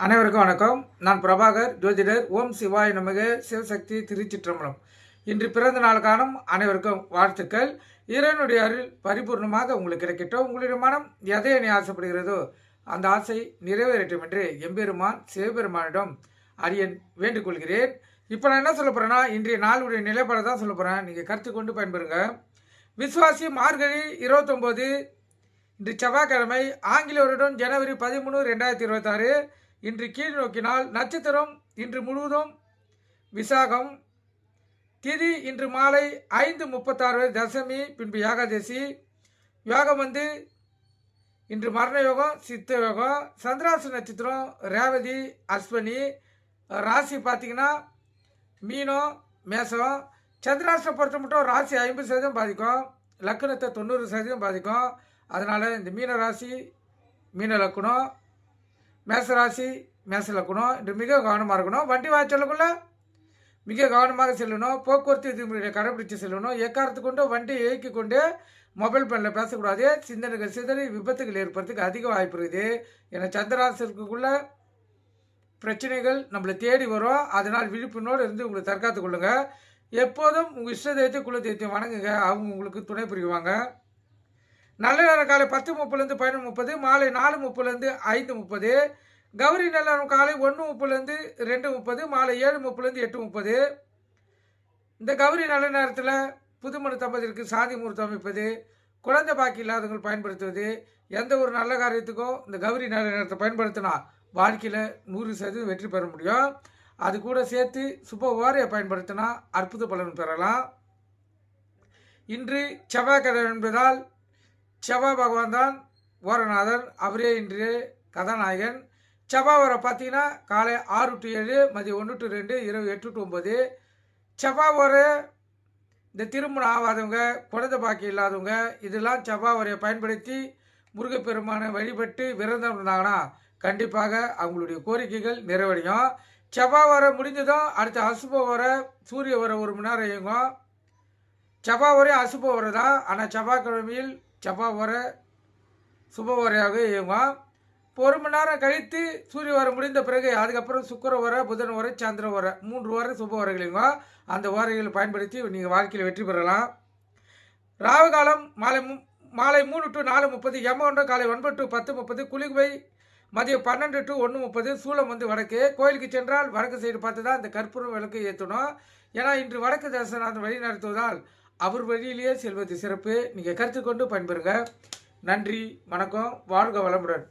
அனைவருக்கும் வணக்கம். நான் பிரபாகர், ஜோதிடர். ஓம் சிவாய நமக. சிவசக்தி திருச்சிற்றம்பலம். இன்று பிறந்த நாள் காணும் அனைவருக்கும் வாழ்த்துக்கள். இறைவனுடைய அருள் பரிபூர்ணமாக உங்களுக்கு கிடைக்கட்டும். உங்களுடைய மனம் எதை எண்ணி ஆசைப்படுகிறதோ அந்த ஆசை நிறைவேறட்டும் என்று எம்பெருமான் சிவபெருமானிடம் அடியன் வேண்டிக் கொள்கிறேன். இப்போ நான் என்ன சொல்ல போகிறேன்னா, இன்றைய நாளுடைய நிலைப்பாடை தான் சொல்ல போகிறேன். நீங்கள் கருத்து கொண்டு பயன்பெறுங்க. விசுவாசி மார்கழி 29 இன்று செவ்வாய்க்கிழமை, ஆங்கில வருடம் ஜனவரி 13, 2026. இன்று கீழ் நோக்கினால் நட்சத்திரம் இன்று முழுவதும் விசாகம், திதி இன்று மாலை 5:36 தசமி, பின்பு ஏகாதசி. யோகம் இன்று மரண யோகம், சித்த யோகம். சந்திராசு நட்சத்திரம் ரேவதி, அஸ்வினி. ராசி பார்த்தீங்கன்னா மீனம், மேசம். சந்திராசனை பொறுத்த மட்டும் ராசி 50% பாதிக்கும், லக்கணத்தை 90% பாதிக்கும். அதனால் இந்த மீன ராசி மீன லக்கணம், மேசராசி மேச லக்கணம் இன்று மிக கவனமாக இருக்கணும். வண்டி வாய்ச்சலுக்குள்ள மிக கவனமாக செல்லணும். போக்குவரத்து விதிமுறைகளை கடைபிடித்து செல்லணும். எக்காரத்து கொண்டு வண்டியை இயக்கி கொண்டு மொபைல் ஃபோனில் பேசக்கூடாது. சிந்தனைகள் சிதறி விபத்துகள் ஏற்படுறதுக்கு அதிக வாய்ப்பு இருக்குது. ஏன்னா சந்திராசனுக்குள்ள பிரச்சனைகள் நம்மளை தேடி வரும். அதனால் விழிப்புணோடு இருந்து உங்களை தற்காத்து கொள்ளுங்கள். எப்போதும் உங்கள் இஷ்ட தெய்வத்தை குல தெய்வத்தை வணங்குங்க. அவங்க உங்களுக்கு துணை புரிவாங்க. நல்ல நேரம் காலை 10:30 11:30, மாலை 4:30 5:30. கௌரி நல்ல நேரம் காலை 1:30 2:30, மாலை 7:30 8:30. இந்த கௌரி நல்ல நேரத்தில் புதுமண தம்பதிக்கு சாந்தி முகூர்த்தம் அமைப்பது, குழந்தை பாக்கி இல்லாதவர்கள் பயன்படுத்துவது, எந்த ஒரு நல்ல காரியத்துக்கும் இந்த கௌரி நல்ல நேரத்தை பயன்படுத்தினா வாழ்க்கையில் 100% வெற்றி பெற முடியும். அது கூட சேர்த்து சுப ஓரையை பயன்படுத்தினா அற்புத பலன் பெறலாம். இன்று செவ்வாய்க்கிழமை என்பதால் செவ்வாய் பகவான் தான் ஓரநாதன். அவரே இன்று கதாநாயகன். செவ்வாய் வர பார்த்தீங்கன்னா காலை 6 to 7, மதியம் 1 to 2, இரவு 8 to 9. செவ்வாய் வர இந்த திருமணம் ஆகாதவங்க, குழந்தை பாக்கி இல்லாதவங்க இதெல்லாம் செவ்வாய் வரையை பயன்படுத்தி முருகப்பெருமானை வழிபட்டு விரதம் இருந்தாங்கன்னா கண்டிப்பாக அவங்களுடைய கோரிக்கைகள் நிறைவடையும். செவ்வாய் வர முடிஞ்சதும் அடுத்த அசுப வர சூரிய வர 1 மணி நேரம் இயங்கும். செவ்வாய் வரை அசுப வர தான். ஆனால் செவ்வாய்க்கிழமையில் செவ்வாய் வர சுப வரையாக இயங்கும். இப்போ 1 மணி நேரம் கழித்து சூரிய வர முடிந்த பிறகு அதுக்கப்புறம் சுக்கர வர, புதன் வர, சந்திர வர 3 வர சுப வரைகள் இயங்கும். அந்த வரைகளை பயன்படுத்தி நீங்கள் வாழ்க்கையில் வெற்றி பெறலாம். ராகு காலம் மாலை 3 to 4:30, யமகண்டம் காலை 9 to 10:30, குளிகை மதியம் 12 to 1:30. சூலம் வடக்கு. கோயிலுக்கு சென்றால் வடக்கு சைடு பார்த்து தான் இந்த கற்பூரம் விளக்கு ஏற்றணும். ஏன்னா இன்று வடக்கு தரிசனம் வழி நடத்துவதால் அவர் வழியிலேயே செல்வது சிறப்பு. நீங்கள் கருத்து கொண்டு பயன்பெறுங்க. நன்றி, வணக்கம், வாழ்க வளமுடன்.